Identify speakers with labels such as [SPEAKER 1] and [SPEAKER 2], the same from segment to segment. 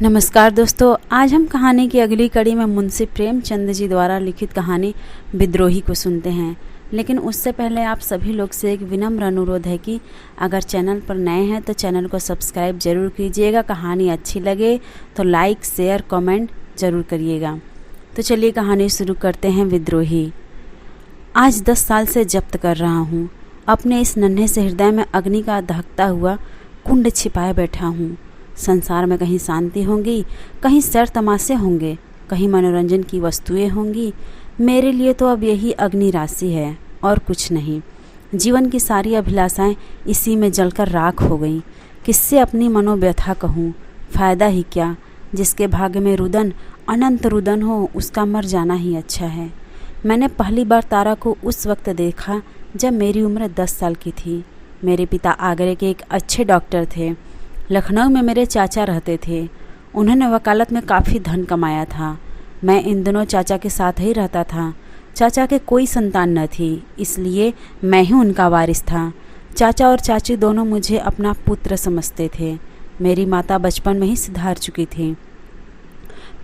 [SPEAKER 1] नमस्कार दोस्तों, आज हम कहानी की अगली कड़ी में मुंशी प्रेमचंद जी द्वारा लिखित कहानी विद्रोही को सुनते हैं। लेकिन उससे पहले आप सभी लोग से एक विनम्र अनुरोध है कि अगर चैनल पर नए हैं तो चैनल को सब्सक्राइब जरूर कीजिएगा। कहानी अच्छी लगे तो लाइक शेयर कमेंट जरूर करिएगा। तो चलिए कहानी शुरू करते हैं। विद्रोही। आज 10 साल से जब्त कर रहा हूँ। अपने इस नन्हे से हृदय में अग्नि का दहकता हुआ कुंड छिपाए बैठा हूँ। संसार में कहीं शांति होंगी, कहीं सैर तमाशे होंगे, कहीं मनोरंजन की वस्तुएं होंगी। मेरे लिए तो अब यही अग्नि राशि है और कुछ नहीं। जीवन की सारी अभिलाषाएं इसी में जलकर राख हो गईं। किससे अपनी मनोव्यथा कहूँ? फ़ायदा ही क्या? जिसके भाग्य में रुदन अनंत रुदन हो उसका मर जाना ही अच्छा है। मैंने पहली बार तारा को उस वक्त देखा जब मेरी उम्र 10 साल की थी। मेरे पिता आगरे के एक अच्छे डॉक्टर थे। लखनऊ में मेरे चाचा रहते थे। उन्होंने वकालत में काफ़ी धन कमाया था। मैं इन दिनों चाचा के साथ ही रहता था। चाचा के कोई संतान न थी, इसलिए मैं ही उनका वारिस था। चाचा और चाची दोनों मुझे अपना पुत्र समझते थे। मेरी माता बचपन में ही सिधार चुकी थी।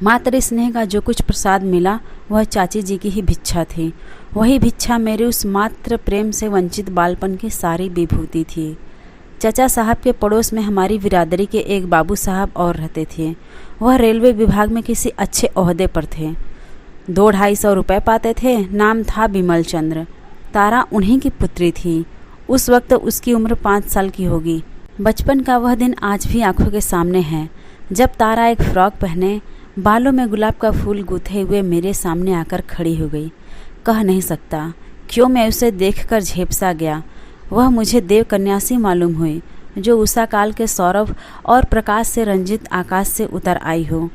[SPEAKER 1] मातृ स्नेह का जो कुछ प्रसाद मिला वह चाची जी की ही भिक्षा थी। वही भिक्षा मेरे उस मातृ प्रेम से वंचित बालपन की सारी विभूति थी। चाचा साहब के पड़ोस में हमारी बिरादरी के एक बाबू साहब और रहते थे। वह रेलवे विभाग में किसी अच्छे ओहदे पर थे। 200-250 रुपये पाते थे। नाम था विमल चंद्र। तारा उन्हीं की पुत्री थी। उस वक्त उसकी उम्र 5 साल की होगी। बचपन का वह दिन आज भी आंखों के सामने है जब तारा एक फ्रॉक पहने, बालों में गुलाब का फूल गूंथे हुए मेरे सामने आकर खड़ी हो गई। कह नहीं सकता क्यों मैं उसे देखकर झेपसा गया। वह मुझे देव कन्या सी मालूम हुई, जो उषा काल के सौरभ और प्रकाश से रंजित आकाश से उतर आई हो।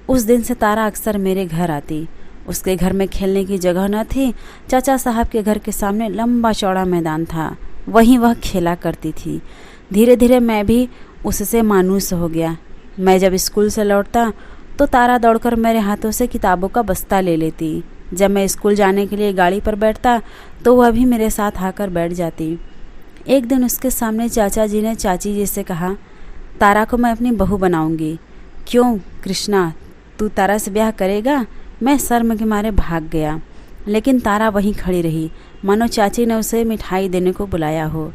[SPEAKER 1] उस दिन से तारा अक्सर मेरे घर आती। उसके घर में खेलने की जगह न थी। चाचा साहब के घर के सामने लंबा चौड़ा मैदान था, वहीं वह खेला करती थी। धीरे धीरे मैं भी उससे मानूस हो गया। मैं जब स्कूल से लौटता तो तारा दौड़कर मेरे हाथों से किताबों का बस्ता ले लेती। जब मैं स्कूल जाने के लिए गाड़ी पर बैठता तो वह भी मेरे साथ आकर बैठ जाती। एक दिन उसके सामने चाचा जी ने चाची जी से कहा, तारा को मैं अपनी बहू बनाऊंगी। क्यों कृष्णा, तू तारा से ब्याह करेगा? मैं शर्म के मारे भाग गया, लेकिन तारा वहीं खड़ी रही, मानो चाची ने उसे मिठाई देने को बुलाया हो।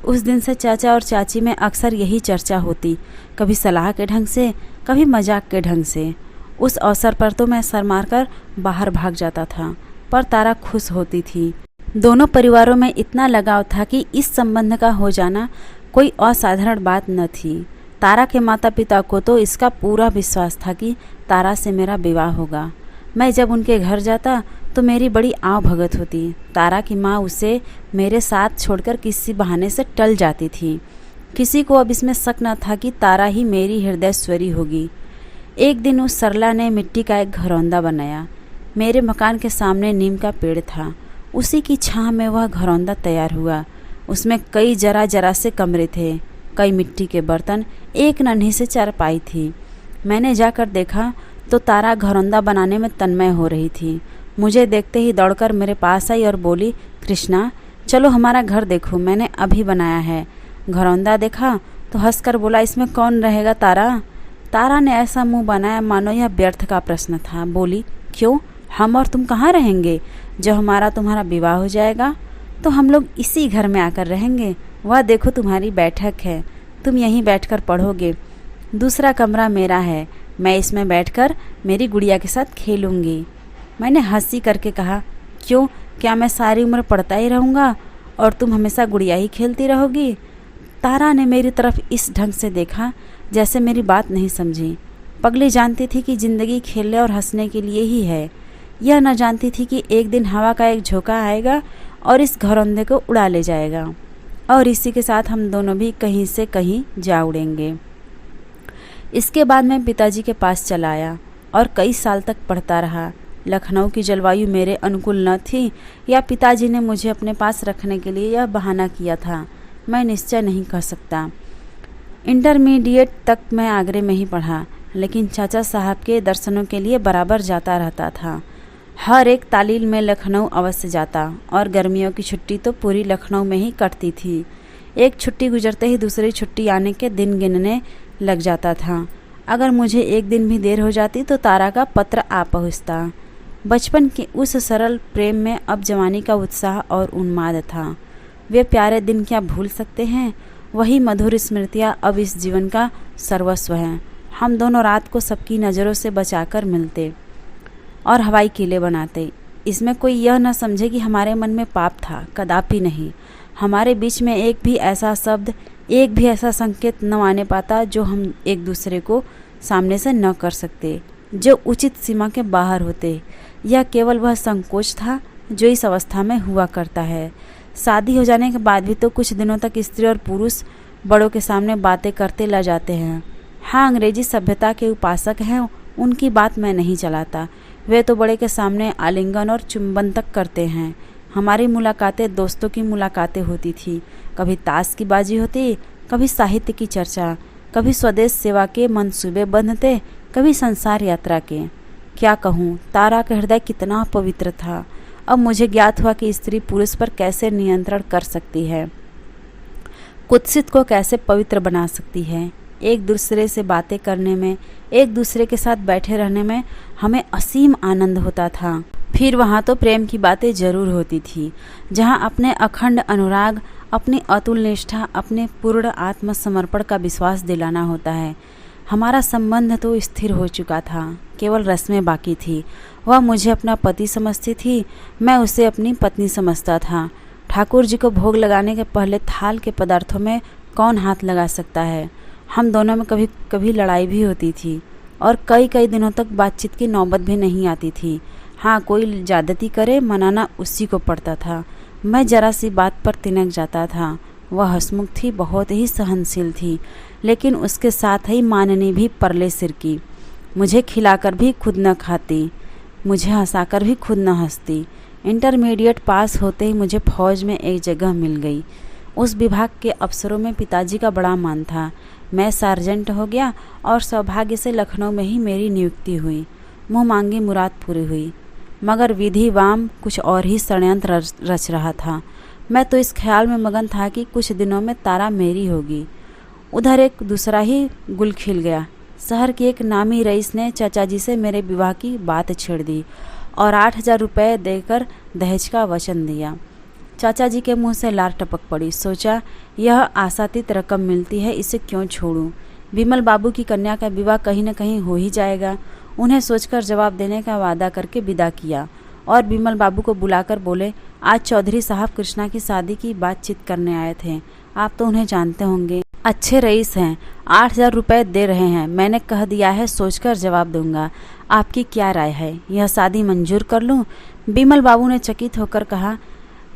[SPEAKER 1] उस दिन से चाचा और चाची में अक्सर यही चर्चा होती, कभी सलाह के ढंग से, कभी मजाक के ढंग से। उस अवसर पर तो मैं सर मारकर बाहर भाग जाता था, पर तारा खुश होती थी। दोनों परिवारों में इतना लगाव था कि इस संबंध का हो जाना कोई असाधारण बात न थी। तारा के माता पिता को तो इसका पूरा विश्वास था कि तारा से मेरा विवाह होगा। मैं जब उनके घर जाता तो मेरी बड़ी आव भगत होती। तारा की माँ उसे मेरे साथ छोड़कर किसी बहाने से टल जाती थी। किसी को अब इसमें शक न था कि तारा ही मेरी हृदयश्वरी होगी। एक दिन उस सरला ने मिट्टी का एक घरौंदा बनाया। मेरे मकान के सामने नीम का पेड़ था। उसी की छाँव में वह घरौंदा तैयार हुआ। उसमें कई जरा से कमरे थे, कई मिट्टी के बर्तन, एक नन्ही से चारपाई थी। मैंने जाकर देखा तो तारा घरौंदा बनाने में तन्मय हो रही थी। मुझे देखते ही दौड़कर मेरे पास आई और बोली, कृष्णा चलो हमारा घर देखो, मैंने अभी बनाया है। घरौंदा देखा तो हंसकर बोला, इसमें कौन रहेगा तारा? तारा ने ऐसा मुंह बनाया मानो यह व्यर्थ का प्रश्न था। बोली, क्यों, हम और तुम कहाँ रहेंगे? जब हमारा तुम्हारा विवाह हो जाएगा तो हम लोग इसी घर में आकर रहेंगे। वह देखो तुम्हारी बैठक है, तुम यहीं बैठकर पढ़ोगे। दूसरा कमरा मेरा है, मैं इसमें बैठकर मेरी गुड़िया के साथ खेलूँगी। मैंने हंसी करके कहा, क्यों, क्या मैं सारी उम्र पढ़ता ही रहूँगा और तुम हमेशा गुड़िया ही खेलती रहोगी? तारा ने मेरी तरफ इस ढंग से देखा जैसे मेरी बात नहीं समझी। पगली जानती थी कि ज़िंदगी खेलने और हंसने के लिए ही है। यह न जानती थी कि एक दिन हवा का एक झोंका आएगा और इस घरौंदे को उड़ा ले जाएगा और इसी के साथ हम दोनों भी कहीं से कहीं जा उड़ेंगे। इसके बाद मैं पिताजी के पास चला आया और कई साल तक पढ़ता रहा। लखनऊ की जलवायु मेरे अनुकूल न थी या पिताजी ने मुझे अपने पास रखने के लिए यह बहाना किया था, मैं निश्चय नहीं कह सकता। इंटरमीडिएट तक मैं आगरे में ही पढ़ा, लेकिन चाचा साहब के दर्शनों के लिए बराबर जाता रहता था। हर एक तालील में लखनऊ अवश्य जाता और गर्मियों की छुट्टी तो पूरी लखनऊ में ही कटती थी। एक छुट्टी गुजरते ही दूसरी छुट्टी आने के दिन गिनने लग जाता था। अगर मुझे एक दिन भी देर हो जाती तो तारा का पत्र आ पहुँचता। बचपन के उस सरल प्रेम में अब जवानी का उत्साह और उन्माद था। वे प्यारे दिन क्या भूल सकते हैं। वही मधुर स्मृतियाँ अब इस जीवन का सर्वस्व हैं। हम दोनों रात को सबकी नज़रों से बचाकर मिलते और हवाई किले बनाते। इसमें कोई यह न समझे कि हमारे मन में पाप था, कदापि नहीं। हमारे बीच में एक भी ऐसा शब्द, एक भी ऐसा संकेत न आने पाता जो हम एक दूसरे को सामने से न कर सकते, जो उचित सीमा के बाहर होते। यह केवल वह संकोच था जो इस अवस्था में हुआ करता है। शादी हो जाने के बाद भी तो कुछ दिनों तक स्त्री और पुरुष बड़ों के सामने बातें करते ला जाते हैं। हाँ, अंग्रेजी सभ्यता के उपासक हैं, उनकी बात मैं नहीं चलाता। वे तो बड़े के सामने आलिंगन और चुंबन तक करते हैं। हमारी मुलाकातें दोस्तों की मुलाकातें होती थी। कभी ताश की बाजी होती, कभी साहित्य की चर्चा, कभी स्वदेश सेवा के मंसूबे बनते, कभी संसार यात्रा के। क्या कहूँ, तारा का हृदय कितना पवित्र था। अब मुझे ज्ञात हुआ कि स्त्री पुरुष पर कैसे नियंत्रण कर सकती है, कुत्सित को कैसे पवित्र बना सकती है। एक दूसरे से बातें करने में, एक दूसरे के साथ बैठे रहने में हमें असीम आनंद होता था। फिर वहाँ तो प्रेम की बातें जरूर होती थी, जहाँ अपने अखंड अनुराग, अपनी अतुल निष्ठा, अपने पूर्ण आत्मसमर्पण का विश्वास दिलाना होता है। हमारा संबंध तो स्थिर हो चुका था, केवल रस्में बाकी थी। वह मुझे अपना पति समझती थी, मैं उसे अपनी पत्नी समझता था। ठाकुर जी को भोग लगाने के पहले थाल के पदार्थों में कौन हाथ लगा सकता है। हम दोनों में कभी कभी लड़ाई भी होती थी और कई कई दिनों तक बातचीत की नौबत भी नहीं आती थी। हाँ, कोई ज्यादती करे, मनाना उसी को पड़ता था। मैं जरा सी बात पर तिनक जाता था। वह हंसमुख थी, बहुत ही सहनशील थी, लेकिन उसके साथ ही माननी भी परले सिर की। मुझे खिलाकर भी खुद न खाती, मुझे हंसाकर भी खुद न हंसती। इंटरमीडिएट पास होते ही मुझे फौज में एक जगह मिल गई। उस विभाग के अफसरों में पिताजी का बड़ा मान था। मैं सार्जेंट हो गया और सौभाग्य से लखनऊ में ही मेरी नियुक्ति हुई। मुँह मांगी मुराद पूरी हुई, मगर विधि वाम कुछ और ही षड्यंत्र रच रहा था। मैं तो इस ख्याल में मगन था कि कुछ दिनों में तारा मेरी होगी। उधर एक दूसरा ही गुल खिल गया। शहर के एक नामी रईस ने चाचा जी से मेरे विवाह की बात छेड़ दी और 8,000 रुपये देकर दहेज का वचन दिया। चाचा जी के मुंह से लार टपक पड़ी। सोचा, यह आशातीत रकम मिलती है, इसे क्यों छोड़ूं। विमल बाबू की कन्या का विवाह कहीं न कहीं हो ही जाएगा। उन्हें सोचकर जवाब देने का वादा करके विदा किया और विमल बाबू को बुलाकर बोले, आज चौधरी साहब कृष्णा की शादी की बातचीत करने आए थे। आप तो उन्हें जानते होंगे, अच्छे रईस हैं, 8,000 रुपये दे रहे हैं। मैंने कह दिया है, सोचकर जवाब दूंगा। आपकी क्या राय है, यह शादी मंजूर कर लूं? विमल बाबू ने चकित होकर कहा,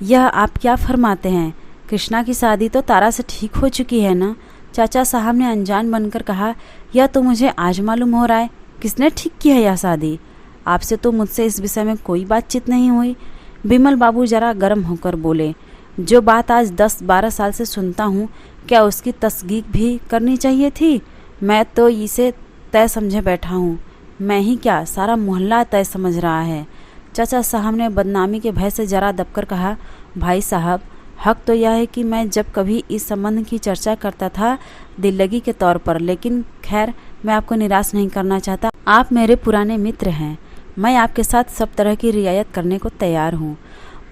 [SPEAKER 1] यह आप क्या फरमाते हैं? कृष्णा की शादी तो तारा से ठीक हो चुकी है ना? चाचा साहब ने अनजान बनकर कहा, यह तो मुझे आज मालूम हो रहा है। किसने ठीक किया यह शादी? आपसे तो मुझसे इस विषय में कोई बातचीत नहीं हुई। विमल बाबू जरा गर्म होकर बोले, जो बात आज 10-12 साल से सुनता हूँ, क्या उसकी तस्दीक भी करनी चाहिए थी? मैं तो इसे तय समझे बैठा हूँ। मैं ही क्या, सारा मोहल्ला तय समझ रहा है। चाचा साहब ने बदनामी के भय से जरा दबकर कहा, भाई साहब, हक तो यह है कि मैं जब कभी इस संबंध की चर्चा करता था दिल लगी के तौर पर, लेकिन खैर मैं आपको निराश नहीं करना चाहता। आप मेरे पुराने मित्र हैं, मैं आपके साथ सब तरह की रियायत करने को तैयार हूँ।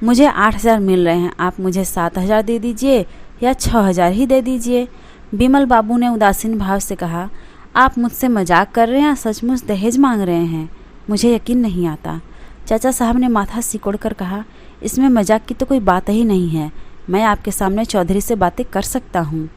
[SPEAKER 1] मुझे 8,000 मिल रहे हैं, आप मुझे 7,000 दे दीजिए या 6,000 ही दे दीजिए। विमल बाबू ने उदासीन भाव से कहा, आप मुझसे मजाक कर रहे हैं या सचमुच दहेज मांग रहे हैं? मुझे यकीन नहीं आता। चाचा साहब ने माथा सिकोड़ कर कहा, इसमें मजाक की तो कोई बात ही नहीं है। मैं आपके सामने चौधरी से बातें कर सकता हूँ।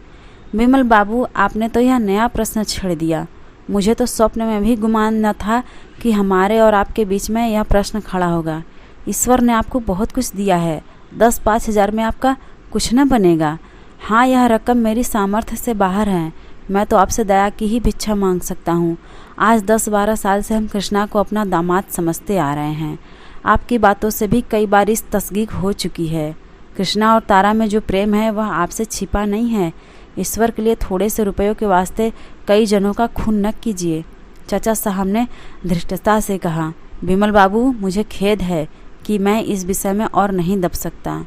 [SPEAKER 1] विमल बाबू, आपने तो यह नया प्रश्न छेड़ दिया। मुझे तो स्वप्न में भी गुमान न था कि हमारे और आपके बीच में यह प्रश्न खड़ा होगा। ईश्वर ने आपको बहुत कुछ दिया है, 10-5 हज़ार में आपका कुछ न बनेगा। हाँ, यह रकम मेरी सामर्थ्य से बाहर है। मैं तो आपसे दया की ही भिक्षा मांग सकता हूँ। आज 10-12 साल से हम कृष्णा को अपना दामाद समझते आ रहे हैं। आपकी बातों से भी कई बार इस तस्दीक हो चुकी है। कृष्णा और तारा में जो प्रेम है वह आपसे छिपा नहीं है। ईश्वर के लिए थोड़े से रुपयों के वास्ते कई जनों का खून न कीजिए। चाचा साहब ने धृष्टता से कहा, विमल बाबू, मुझे खेद है कि मैं इस विषय में और नहीं दब सकता।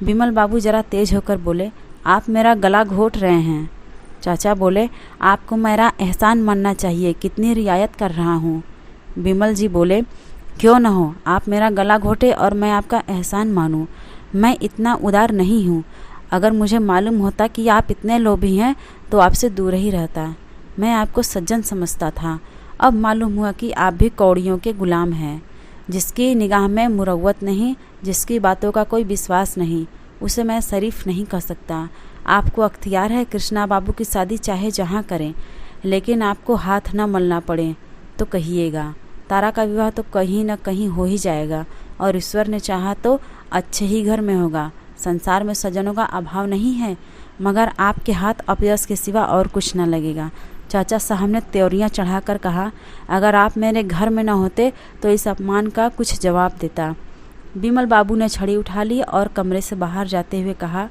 [SPEAKER 1] विमल बाबू जरा तेज होकर बोले, आप मेरा गला घोट रहे हैं। चाचा बोले, आपको मेरा एहसान मानना चाहिए, कितनी रियायत कर रहा हूँ। बिमल जी बोले, क्यों न हो, आप मेरा गला घोटे और मैं आपका एहसान मानूं। मैं इतना उदार नहीं हूँ। अगर मुझे मालूम होता कि आप इतने लोभी हैं तो आपसे दूर ही रहता। मैं आपको सज्जन समझता था, अब मालूम हुआ कि आप भी कौड़ियों के गुलाम हैं। जिसकी निगाह में मुरव्वत नहीं, जिसकी बातों का कोई विश्वास नहीं, उसे मैं शरीफ नहीं कह सकता। आपको अख्तियार है कृष्णा बाबू की शादी चाहे जहाँ करें, लेकिन आपको हाथ न मलना पड़े तो कहिएगा। तारा का विवाह तो कहीं न कहीं हो ही जाएगा, और ईश्वर ने चाहा तो अच्छे ही घर में होगा। संसार में सज्जनों का अभाव नहीं है, मगर आपके हाथ अपयश के सिवा और कुछ न लगेगा। चाचा साहब ने त्योरियां चढ़ाकर कहा, अगर आप मेरे घर में न होते तो इस अपमान का कुछ जवाब देता। बिमल बाबू ने छड़ी उठा ली और कमरे से बाहर जाते हुए कहा,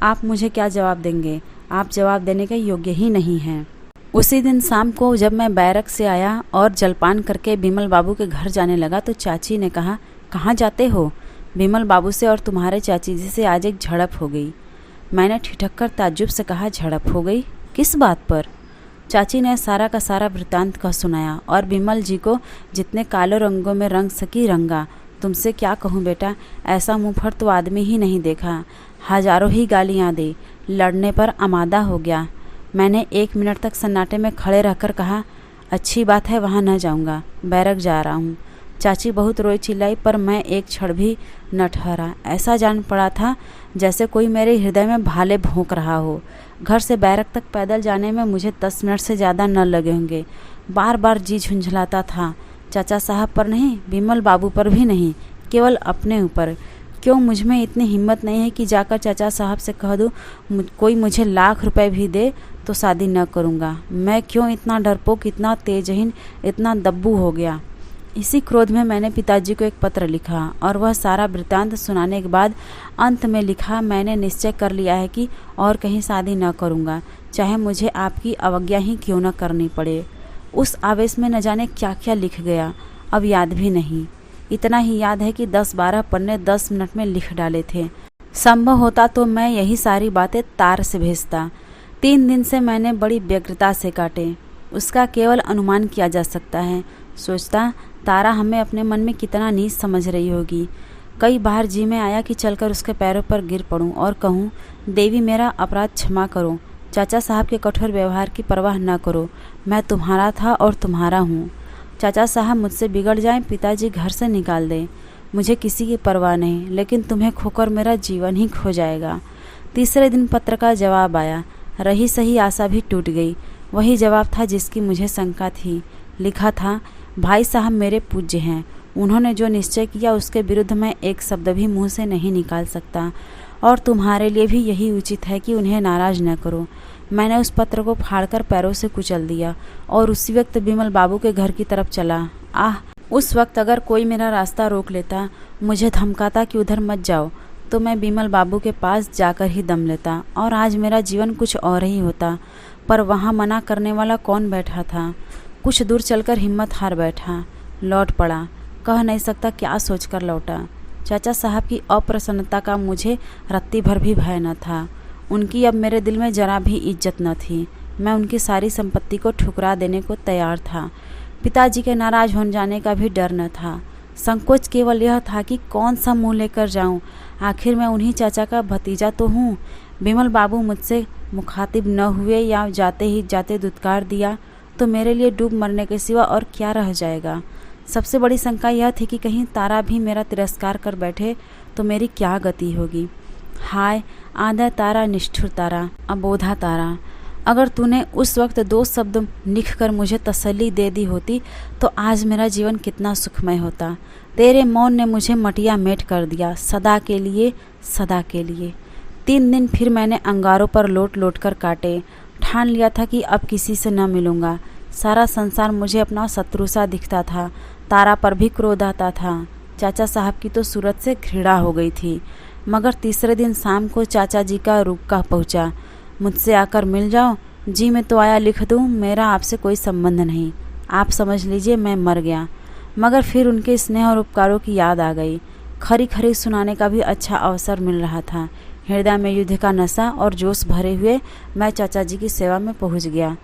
[SPEAKER 1] आप मुझे क्या जवाब देंगे? आप जवाब देने के योग्य ही नहीं हैं। उसी दिन शाम को जब मैं बैरक से आया और जलपान करके बिमल बाबू के घर जाने लगा तो चाची ने कहा, कहाँ जाते हो? बिमल बाबू से और तुम्हारे चाची जी से आज एक झड़प हो गई। मैंने ठिठक कर ताज्जुब से कहा, झड़प हो गई? किस बात पर? चाची ने सारा का सारा वृत्तांत कह सुनाया और बिमल जी को जितने काले रंगों में रंग सकी रंगा। तुमसे क्या कहूँ बेटा, ऐसा मुंहफट तो आदमी ही नहीं देखा। हजारों ही गालियाँ दी, लड़ने पर आमादा हो गया। मैंने 1 मिनट तक सन्नाटे में खड़े रहकर कहा, अच्छी बात है, वहाँ न जाऊँगा, बैरक जा रहा हूँ। चाची बहुत रोई चिल्लाई, पर मैं एक क्षण भी न ठहरा। ऐसा जान पड़ा था जैसे कोई मेरे हृदय में भाले भोंक रहा हो। घर से बैरक तक पैदल जाने में मुझे 10 मिनट से ज़्यादा न लगे होंगे। बार बार जी झुंझलाता था, चाचा साहब पर नहीं, बिमल बाबू पर भी नहीं, केवल अपने ऊपर। क्यों मुझ में इतनी हिम्मत नहीं है कि जाकर चाचा साहब से कह दूँ, कोई मुझे लाख रुपए भी दे तो शादी न करूँगा। मैं क्यों इतना डरपोक, इतना तेजहीन, इतना दब्बू हो गया? इसी क्रोध में मैंने पिताजी को एक पत्र लिखा और वह सारा वृत्तांत सुनाने के बाद अंत में लिखा, मैंने निश्चय कर लिया है कि और कहीं शादी न करूँगा, चाहे मुझे आपकी अवज्ञा ही क्यों न करनी पड़े। उस आवेश में न जाने क्या क्या लिख गया, अब याद भी नहीं। इतना ही याद है कि 10-12 पन्ने 10 मिनट में लिख डाले थे। संभव होता तो मैं यही सारी बातें तार से भेजता। 3 दिन से मैंने बड़ी व्यग्रता से काटे, उसका केवल अनुमान किया जा सकता है। सोचता, तारा हमें अपने मन में कितना नीच समझ रही होगी। कई बार जी में आया कि चलकर उसके पैरों पर गिर पड़ूं और कहूं, देवी मेरा अपराध क्षमा करो, चाचा साहब के कठोर व्यवहार की परवाह न करो, मैं तुम्हारा था और तुम्हारा हूँ। चाचा साहब मुझसे बिगड़ जाएं, पिताजी घर से निकाल दें, मुझे किसी की परवाह नहीं, लेकिन तुम्हें खोकर मेरा जीवन ही खो जाएगा। तीसरे दिन पत्र का जवाब आया। रही सही आशा भी टूट गई। वही जवाब था जिसकी मुझे शंका थी। लिखा था, भाई साहब मेरे पूज्य हैं, उन्होंने जो निश्चय किया उसके विरुद्ध मैं एक शब्द भी मुंह से नहीं निकाल सकता, और तुम्हारे लिए भी यही उचित है कि उन्हें नाराज न करो। मैंने उस पत्र को फाड़कर पैरों से कुचल दिया और उसी वक्त बिमल बाबू के घर की तरफ चला। आह, उस वक्त अगर कोई मेरा रास्ता रोक लेता, मुझे धमकाता कि उधर मत जाओ, तो मैं बिमल बाबू के पास जाकर ही दम लेता और आज मेरा जीवन कुछ और ही होता। पर वहाँ मना करने वाला कौन बैठा था? कुछ दूर चलकर हिम्मत हार बैठा, लौट पड़ा। कह नहीं सकता क्या सोचकर लौटा। चाचा साहब की अप्रसन्नता का मुझे रत्ती भर भी भय न था। उनकी अब मेरे दिल में जरा भी इज्जत न थी। मैं उनकी सारी संपत्ति को ठुकरा देने को तैयार था। पिताजी के नाराज हो जाने का भी डर न था। संकोच केवल यह था कि कौन सा मुंह लेकर जाऊं। आखिर मैं उन्हीं चाचा का भतीजा तो हूँ। बिमल बाबू मुझसे मुखातिब न हुए या जाते ही जाते दुत्कार दिया तो मेरे लिए डूब मरने के सिवा और क्या रह जाएगा। सबसे बड़ी शंका यह थी कि कहीं तारा भी मेरा तिरस्कार कर बैठे तो मेरी क्या गति होगी। हाय आधा तारा, निष्ठुर तारा, अबोधा तारा, अगर तूने उस वक्त 2 शब्द लिखकर मुझे तसल्ली दे दी होती तो आज मेरा जीवन कितना सुखमय होता। तेरे मौन ने मुझे मटिया मेट कर दिया, सदा के लिए, सदा के लिए। 3 दिन फिर मैंने अंगारों पर लोट लोट कर काटे। ठान लिया था कि अब किसी से न मिलूंगा। सारा संसार मुझे अपना शत्रु सा दिखता था। तारा पर भी क्रोध आता था। चाचा साहब की तो सूरत से घृणा हो गई थी। मगर तीसरे दिन शाम को चाचा जी का रुक्का पहुंचा। मुझसे आकर मिल जाओ। जी मैं तो आया, लिख दूं, मेरा आपसे कोई संबंध नहीं, आप समझ लीजिए मैं मर गया। मगर फिर उनके स्नेह और उपकारों की याद आ गई। खरी खरी सुनाने का भी अच्छा अवसर मिल रहा था। हृदय में युद्ध का नशा और जोश भरे हुए मैं चाचा जी की सेवा में पहुंच गया।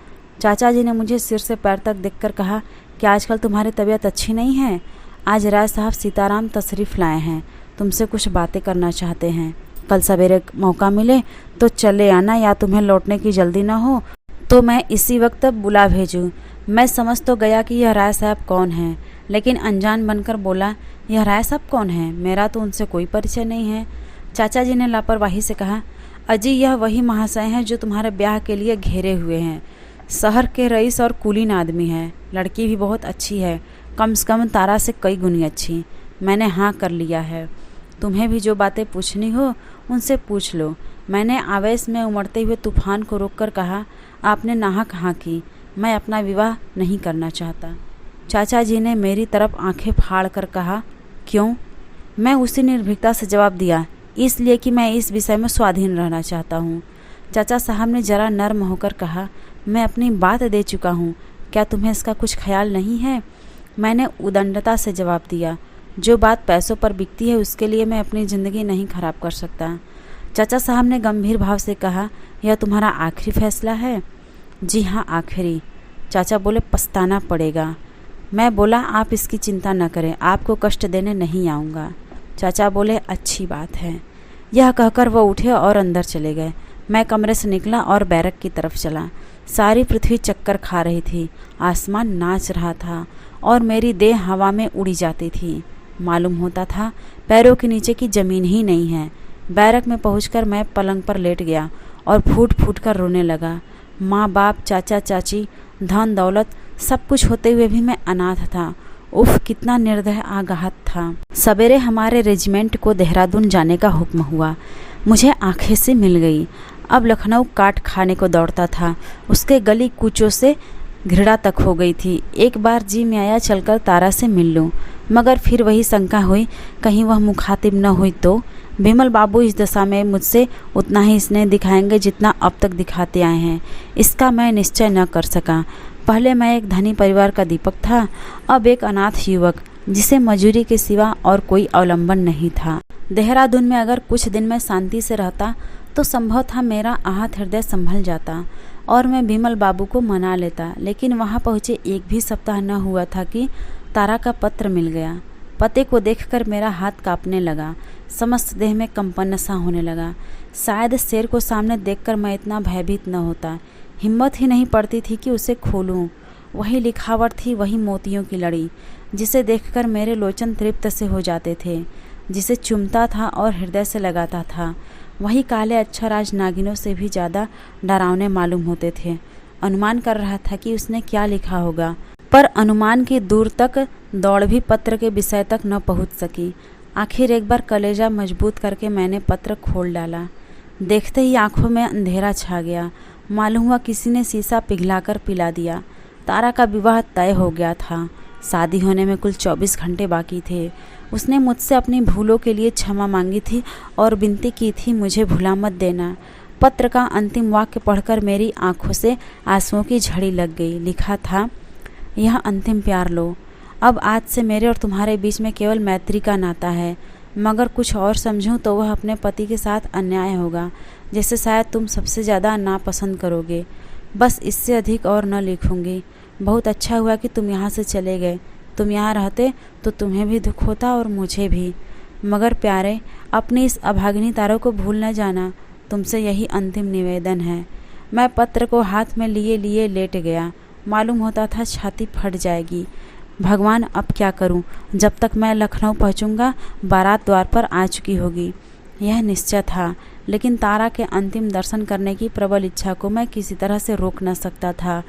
[SPEAKER 1] चाचा जी ने मुझे सिर से पैर तक देखकर कहा कि आजकल तुम्हारी तबीयत अच्छी नहीं है। आज राय साहब सीताराम तशरीफ़ लाए हैं, तुमसे कुछ बातें करना चाहते हैं। कल सवेरे मौका मिले तो चले आना, या तुम्हें लौटने की जल्दी ना हो तो मैं इसी वक्त बुला भेजूं। मैं समझ तो गया कि यह राय साहब कौन है, लेकिन अनजान बनकर बोला, यह राय साहब कौन है? मेरा तो उनसे कोई परिचय नहीं है। चाचा जी ने लापरवाही से कहा, अजी यह वही महाशय हैं जो तुम्हारे ब्याह के लिए घेरे हुए हैं। शहर के रईस और कुलीन आदमी है, लड़की भी बहुत अच्छी है, कम से कम तारा से कई गुनी अच्छी। मैंने हाँ कर लिया है। तुम्हें भी जो बातें पूछनी हो उनसे पूछ लो। मैंने आवेश में उमड़ते हुए तूफान को रोककर कहा, आपने नाहक हाँ की, मैं अपना विवाह नहीं करना चाहता। चाचा जी ने मेरी तरफ आंखें फाड़ कर कहा, क्यों? मैं उसी निर्भीकता से जवाब दिया, इसलिए कि मैं इस विषय में स्वाधीन रहना चाहता हूँ। चाचा साहब ने जरा नर्म होकर कहा, मैं अपनी बात दे चुका हूँ, क्या तुम्हें इसका कुछ ख्याल नहीं है? मैंने उदंडता से जवाब दिया, जो बात पैसों पर बिकती है उसके लिए मैं अपनी ज़िंदगी नहीं खराब कर सकता। चाचा साहब ने गंभीर भाव से कहा, यह तुम्हारा आखिरी फैसला है? जी हाँ, आखिरी। चाचा बोले, पछताना पड़ेगा। मैं बोला, आप इसकी चिंता न करें, आपको कष्ट देने नहीं आऊँगा। चाचा बोले, अच्छी बात है। यह कहकर वह उठे और अंदर चले गए। मैं कमरे से निकला और बैरक की तरफ चला। सारी पृथ्वी चक्कर खा रही थी, आसमान नाच रहा था और मेरी देह हवा में उड़ी जाती थी। मालूम होता था पैरों के नीचे की ज़मीन ही नहीं है। बैरक में पहुंचकर मैं पलंग पर लेट गया और फूट फूट कर रोने लगा। माँ बाप, चाचा चाची, धन दौलत सब कुछ होते हुए भी मैं अनाथ था। उफ, कितना निर्दय आघात था। सवेरे हमारे रेजिमेंट को देहरादून जाने का हुक्म हुआ। मुझे आंखें से मिल गई। अब लखनऊ काट खाने को दौड़ता था। उसके गली कूचों से घृणा तक हो गई थी। एक बार जी में आया चलकर तारा से मिल लूं, मगर फिर वही शंका हुई, कहीं वह मुखातिब न हुई तो। बिमल बाबू इस दशा में मुझसे उतना ही स्नेह दिखाएंगे जितना अब तक दिखाते आए हैं, इसका मैं निश्चय न कर सका। पहले मैं एक धनी परिवार का दीपक था, अब एक अनाथ युवक जिसे मजूरी के सिवा और कोई अवलंबन नहीं था। देहरादून में अगर कुछ दिन मैं शांति से रहता तो संभव था मेरा आहत हृदय संभल जाता और मैं बिमल बाबू को मना लेता। लेकिन वहाँ पहुँचे एक भी सप्ताह न हुआ था कि तारा का पत्र मिल गया। पते को देखकर मेरा हाथ कांपने लगा, समस्त देह में कंपन सा होने लगा। शायद शेर को सामने देखकर मैं इतना भयभीत न होता। हिम्मत ही नहीं पड़ती थी कि उसे खोलूं। वही लिखावट थी, वही मोतियों की लड़ी, जिसे देखकर मेरे लोचन तृप्त से हो जाते थे, जिसे चुमता था और हृदय से लगाता था। वही काले अक्षर आज नागिनों से भी ज़्यादा डरावने मालूम होते थे। अनुमान कर रहा था कि उसने क्या लिखा होगा, पर अनुमान की दूर तक दौड़ भी पत्र के विषय तक न पहुंच सकी। आखिर एक बार कलेजा मजबूत करके मैंने पत्र खोल डाला। देखते ही आंखों में अंधेरा छा गया। मालूम हुआ किसी ने शीशा पिघलाकर पिला दिया। तारा का विवाह तय हो गया था। शादी होने में कुल 24 घंटे बाकी थे। उसने मुझसे अपनी भूलों के लिए क्षमा मांगी थी और विनती की थी, मुझे भुला मत देना। पत्र का अंतिम वाक्य पढ़कर मेरी आंखों से आंसुओं की झड़ी लग गई। लिखा था, यह अंतिम प्यार लो। अब आज से मेरे और तुम्हारे बीच में केवल मैत्री का नाता है, मगर कुछ और समझूं तो वह अपने पति के साथ अन्याय होगा, जिसे शायद तुम सबसे ज़्यादा नापसंद करोगे। बस इससे अधिक और न लिखूंगी। बहुत अच्छा हुआ कि तुम यहाँ से चले गए। तुम यहाँ रहते तो तुम्हें भी दुख होता और मुझे भी। मगर प्यारे, अपनी इस अभागिनी तारों को भूल न जाना। तुमसे यही अंतिम निवेदन है। मैं पत्र को हाथ में लिए लिए लेट गया। मालूम होता था छाती फट जाएगी। भगवान, अब क्या करूं? जब तक मैं लखनऊ पहुंचूंगा बारात द्वार पर आ चुकी होगी, यह निश्चय था। लेकिन तारा के अंतिम दर्शन करने की प्रबल इच्छा को मैं किसी तरह से रोक न सकता था।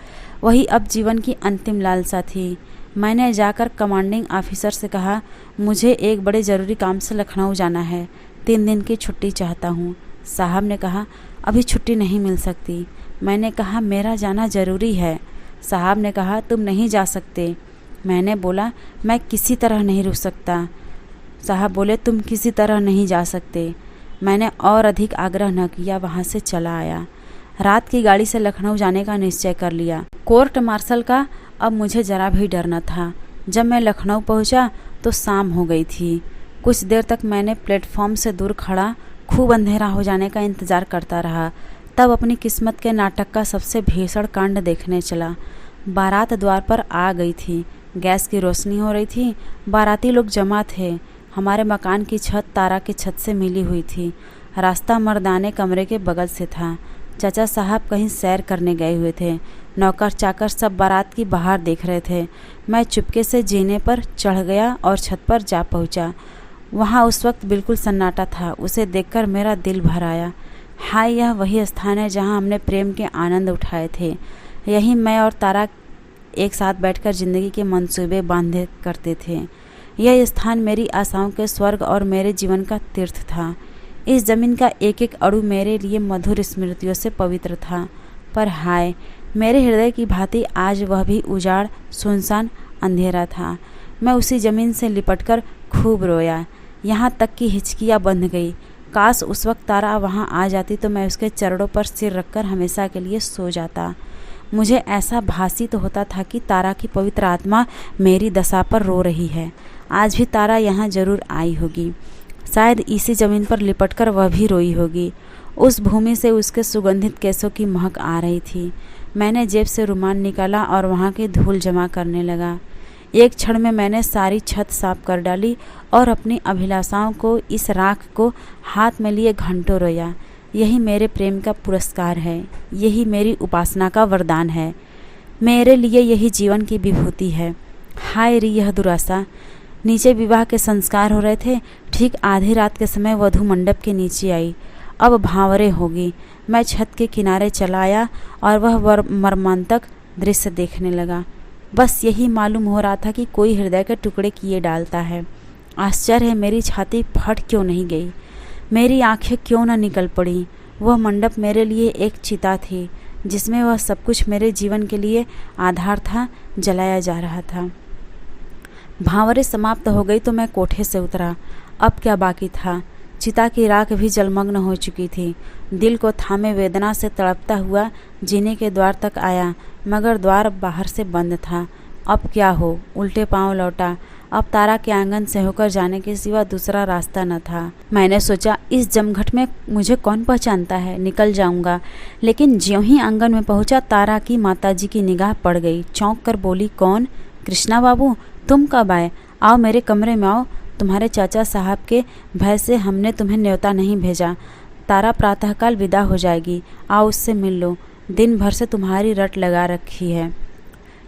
[SPEAKER 1] वही अब जीवन की अंतिम लालसा थी। मैंने जाकर कमांडिंग ऑफिसर से कहा, मुझे एक बड़े ज़रूरी काम से लखनऊ जाना है, 3 दिन की छुट्टी चाहता हूँ। साहब ने कहा, अभी छुट्टी नहीं मिल सकती। मैंने कहा, मेरा जाना ज़रूरी है। साहब ने कहा, तुम नहीं जा सकते। मैंने बोला, मैं किसी तरह नहीं रुक सकता। साहब बोले, तुम किसी तरह नहीं जा सकते। मैंने और अधिक आग्रह न किया, वहाँ से चला आया। रात की गाड़ी से लखनऊ जाने का निश्चय कर लिया। कोर्ट मार्शल का अब मुझे जरा भी डर न था। जब मैं लखनऊ पहुँचा तो शाम हो गई थी। कुछ देर तक मैंने प्लेटफॉर्म से दूर खड़ा खूब अंधेरा हो जाने का इंतज़ार करता रहा। तब अपनी किस्मत के नाटक का सबसे भीषण कांड देखने चला। बारात द्वार पर आ गई थी। गैस की रोशनी हो रही थी। बाराती लोग जमा थे। हमारे मकान की छत तारा की छत से मिली हुई थी। रास्ता मर्दाने कमरे के बगल से था। चाचा साहब कहीं सैर करने गए हुए थे। नौकर चाकर सब बारात की बाहर देख रहे थे। मैं चुपके से जीने पर चढ़ गया और छत पर जा पहुंचा। वहां उस वक्त बिल्कुल सन्नाटा था। उसे देखकर मेरा दिल भर आया। हाय, यह वही स्थान है जहां हमने प्रेम के आनंद उठाए थे। यही मैं और तारा एक साथ बैठकर जिंदगी के मंसूबे बांधे करते थे। यह स्थान मेरी आशाओं के स्वर्ग और मेरे जीवन का तीर्थ था। इस जमीन का एक एक अणु मेरे लिए मधुर स्मृतियों से पवित्र था। पर हाय, मेरे हृदय की भांति आज वह भी उजाड़, सुनसान, अंधेरा था। मैं उसी जमीन से लिपटकर खूब रोया, यहाँ तक कि हिचकियाँ बंध गई। काश उस वक्त तारा वहाँ आ जाती तो मैं उसके चरणों पर सिर रखकर हमेशा के लिए सो जाता। मुझे ऐसा भासित होता था कि तारा की पवित्र आत्मा मेरी दशा पर रो रही है। आज भी तारा यहाँ जरूर आई होगी। शायद इसी जमीन पर लिपटकर वह भी रोई होगी। उस भूमि से उसके सुगंधित केसों की महक आ रही थी। मैंने जेब से रुमाल निकाला और वहाँ की धूल जमा करने लगा। एक क्षण में मैंने सारी छत साफ कर डाली और अपनी अभिलाषाओं को, इस राख को हाथ में लिए घंटों रोया। यही मेरे प्रेम का पुरस्कार है। यही मेरी उपासना का वरदान है। मेरे लिए यही जीवन की विभूति है। हाय री यह दुराशा। नीचे विवाह के संस्कार हो रहे थे। ठीक आधी रात के समय वधू मंडप के नीचे आई। अब भांवरे होगी। मैं छत के किनारे चला आया और वह मर्मांतक दृश्य देखने लगा। बस यही मालूम हो रहा था कि कोई हृदय के टुकड़े किए डालता है। आश्चर्य है, मेरी छाती फट क्यों नहीं गई, मेरी आंखें क्यों न निकल पड़ी। वह मंडप मेरे लिए एक चिता थी जिसमें वह सब कुछ मेरे जीवन के लिए आधार था, जलाया जा रहा था। भांवरे समाप्त हो गई तो मैं कोठे से उतरा। अब क्या बाकी था? चिता की राख भी जलमग्न हो चुकी थी। दिल को थामे वेदना से तड़पता हुआ जीने के द्वार तक आया, मगर द्वार बाहर से बंद था। अब क्या हो? उल्टे पांव लौटा। अब तारा के आंगन से होकर जाने के सिवा दूसरा रास्ता न था। मैंने सोचा, इस जमघट में मुझे कौन पहचानता है, निकल जाऊंगा। लेकिन ज्यों ही आंगन में पहुंचा, तारा की माताजी की निगाह पड़ गई। चौंक कर बोली, कौन? कृष्णा बाबू, तुम कब आए? आओ मेरे कमरे में आओ। तुम्हारे चाचा साहब के भय से हमने तुम्हें न्योता नहीं भेजा। तारा प्रातःकाल विदा हो जाएगी, आओ उससे मिल लो। दिन भर से तुम्हारी रट लगा रखी है।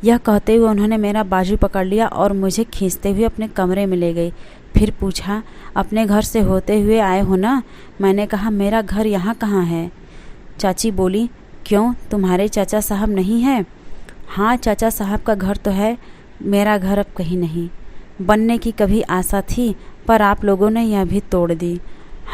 [SPEAKER 1] यह कहते हुए उन्होंने मेरा बाजू पकड़ लिया और मुझे खींचते हुए अपने कमरे में ले गई। फिर पूछा, अपने घर से होते हुए आए हो ना? मैंने कहा, मेरा घर यहाँ कहाँ है? चाची बोली, क्यों, तुम्हारे चाचा साहब नहीं है? हाँ, चाचा साहब का घर तो है, मेरा घर अब कहीं नहीं। बनने की कभी आशा थी, पर आप लोगों ने यह भी तोड़ दी।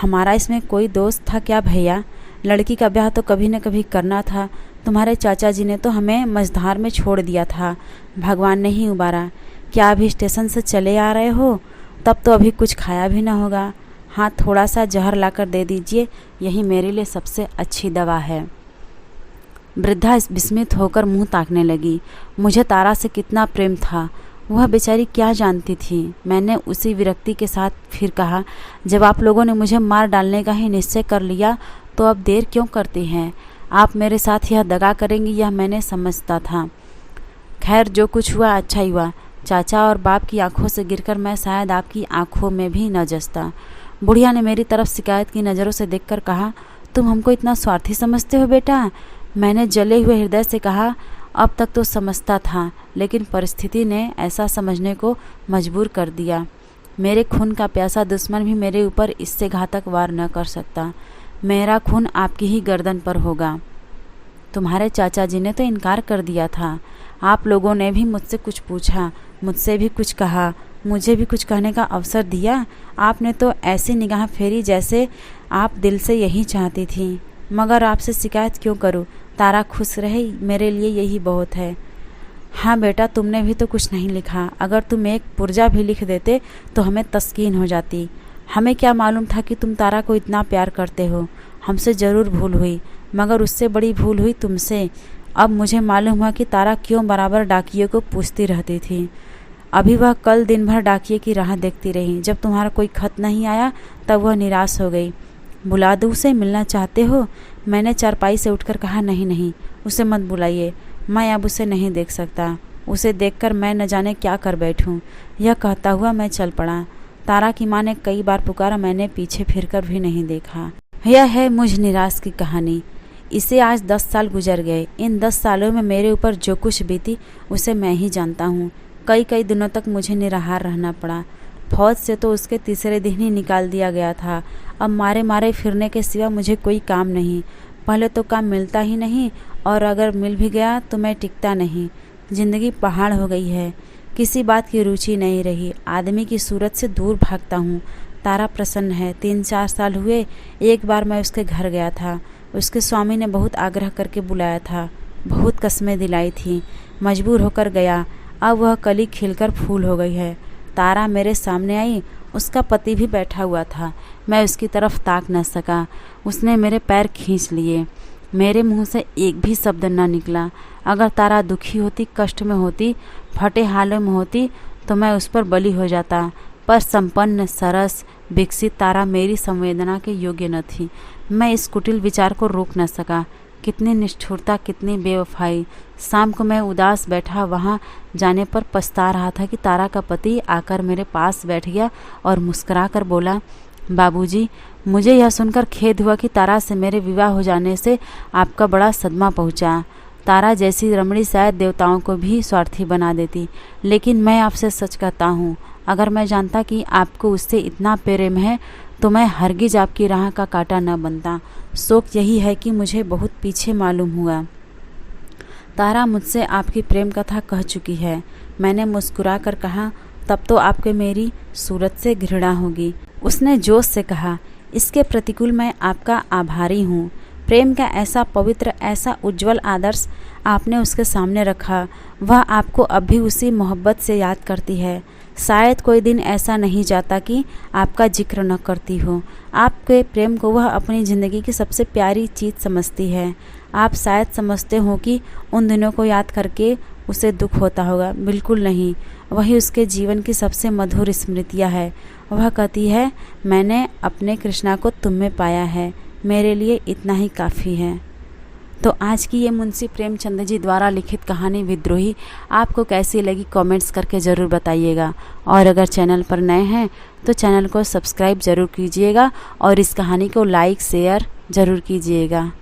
[SPEAKER 1] हमारा इसमें कोई दोस्त था क्या भैया? लड़की का ब्याह तो कभी न कभी करना था। तुम्हारे चाचा जी ने तो हमें मझधार में छोड़ दिया था, भगवान ने ही उबारा। क्या अभी स्टेशन से चले आ रहे हो? तब तो अभी कुछ खाया भी ना होगा। हाँ, थोड़ा सा जहर लाकर दे दीजिए, यही मेरे लिए सबसे अच्छी दवा है। वृद्धा विस्मित होकर मुंह ताकने लगी। मुझे तारा से कितना प्रेम था, वह बेचारी क्या जानती थी। मैंने उसी विरक्ति के साथ फिर कहा, जब आप लोगों ने मुझे मार डालने का ही निश्चय कर लिया तो अब देर क्यों करती हैं? आप मेरे साथ यह दगा करेंगी, यह मैंने समझता था। खैर, जो कुछ हुआ अच्छा ही हुआ। चाचा और बाप की आंखों से गिरकर मैं शायद आपकी आंखों में भी न जचता। बुढ़िया ने मेरी तरफ शिकायत की नज़रों से देखकर कहा, तुम हमको इतना स्वार्थी समझते हो बेटा? मैंने जले हुए हृदय से कहा, अब तक तो समझता था, लेकिन परिस्थिति ने ऐसा समझने को मजबूर कर दिया। मेरे खून का प्यासा दुश्मन भी मेरे ऊपर इससे घातक वार न कर सकता। मेरा खून आपकी ही गर्दन पर होगा। तुम्हारे चाचा जी ने तो इनकार कर दिया था। आप लोगों ने भी मुझसे कुछ पूछा, मुझसे भी कुछ कहा, मुझे भी कुछ कहने का अवसर दिया। आपने तो ऐसी निगाह फेरी जैसे आप दिल से यही चाहती थी। मगर आपसे शिकायत क्यों करूं? तारा खुश रहे, मेरे लिए यही बहुत है। हाँ बेटा, तुमने भी तो कुछ नहीं लिखा। अगर तुम एक पुर्जा भी लिख देते तो हमें तस्कीन हो जाती। हमें क्या मालूम था कि तुम तारा को इतना प्यार करते हो। हमसे ज़रूर भूल हुई, मगर उससे बड़ी भूल हुई तुमसे। अब मुझे मालूम हुआ कि तारा क्यों बराबर डाकिये को पूछती रहती थी। अभी वह कल दिन भर डाकिये की राह देखती रही। जब तुम्हारा कोई खत नहीं आया तब वह निराश हो गई। बुला दूँ उसे, मिलना चाहते हो? मैंने चारपाई से उठकर कहा, नहीं नहीं, उसे मत बुलाइए, मैं अब उसे नहीं देख सकता। उसे देखकर मैं न जाने क्या कर बैठूं। यह कहता हुआ मैं चल पड़ा। तारा की माँ ने कई बार पुकारा, मैंने पीछे फिरकर भी नहीं देखा। यह है मुझ निराश की कहानी। इसे आज 10 साल गुजर गए। इन 10 सालों में मेरे ऊपर जो कुछ बीती उसे मैं ही जानता हूँ। कई दिनों तक मुझे निराहार रहना पड़ा। फौज से तो उसके तीसरे दिन ही निकाल दिया गया था। अब मारे मारे फिरने के सिवा मुझे कोई काम नहीं। पहले तो काम मिलता ही नहीं, और अगर मिल भी गया तो मैं टिकता नहीं। जिंदगी पहाड़ हो गई है, किसी बात की रुचि नहीं रही। आदमी की सूरत से दूर भागता हूँ। तारा प्रसन्न है। 3-4 साल हुए। एक बार मैं उसके घर गया था। उसके स्वामी ने बहुत आग्रह करके बुलाया था, बहुत कस्में दिलाई थी। मजबूर होकर गया। अब वह कली खिलकर फूल हो गई है। तारा मेरे सामने आई। उसका पति भी बैठा हुआ था। मैं उसकी तरफ ताक न सका। उसने मेरे पैर खींच लिए। मेरे मुंह से एक भी शब्द न निकला। अगर तारा दुखी होती, कष्ट में होती, फटे हालों में होती तो मैं उस पर बलि हो जाता। पर संपन्न, सरस, विकसित तारा मेरी संवेदना के योग्य न थी। मैं इस कुटिल विचार को रोक न सका। कितनी निष्ठुरता, कितनी बेवफाई। शाम को मैं उदास बैठा वहाँ जाने पर पछता रहा था कि तारा का पति आकर मेरे पास बैठ गया और मुस्कुरा कर बोला, बाबूजी, मुझे यह सुनकर खेद हुआ कि तारा से मेरे विवाह हो जाने से आपका बड़ा सदमा पहुँचा। तारा जैसी रमणी शायद देवताओं को भी स्वार्थी बना देती। लेकिन मैं आपसे सच कहता हूँ, अगर मैं जानता कि आपको उससे इतना प्रेम है तो मैं हरगिज आपकी राह का कांटा न बनता। शोक यही है कि मुझे बहुत पीछे मालूम हुआ। तारा मुझसे आपकी प्रेम कथा कह चुकी है। मैंने मुस्कुरा कर कहा, तब तो आपके मेरी सूरत से घृणा होगी। उसने जोश से कहा, इसके प्रतिकूल मैं आपका आभारी हूँ। प्रेम का ऐसा पवित्र, ऐसा उज्जवल आदर्श आपने उसके सामने रखा। वह आपको अब भी उसी मोहब्बत से याद करती है। शायद कोई दिन ऐसा नहीं जाता कि आपका जिक्र न करती हो। आपके प्रेम को वह अपनी ज़िंदगी की सबसे प्यारी चीज़ समझती है। आप शायद समझते हो कि उन दिनों को याद करके उसे दुख होता होगा। बिल्कुल नहीं, वही उसके जीवन की सबसे मधुर स्मृतियाँ है। वह कहती है, मैंने अपने कृष्णा को तुम में पाया है, मेरे लिए इतना ही काफ़ी है। तो आज की ये मुंशी प्रेमचंद जी द्वारा लिखित कहानी विद्रोही आपको कैसी लगी कमेंट्स करके ज़रूर बताइएगा। और अगर चैनल पर नए हैं तो चैनल को सब्सक्राइब ज़रूर कीजिएगा और इस कहानी को लाइक शेयर ज़रूर कीजिएगा।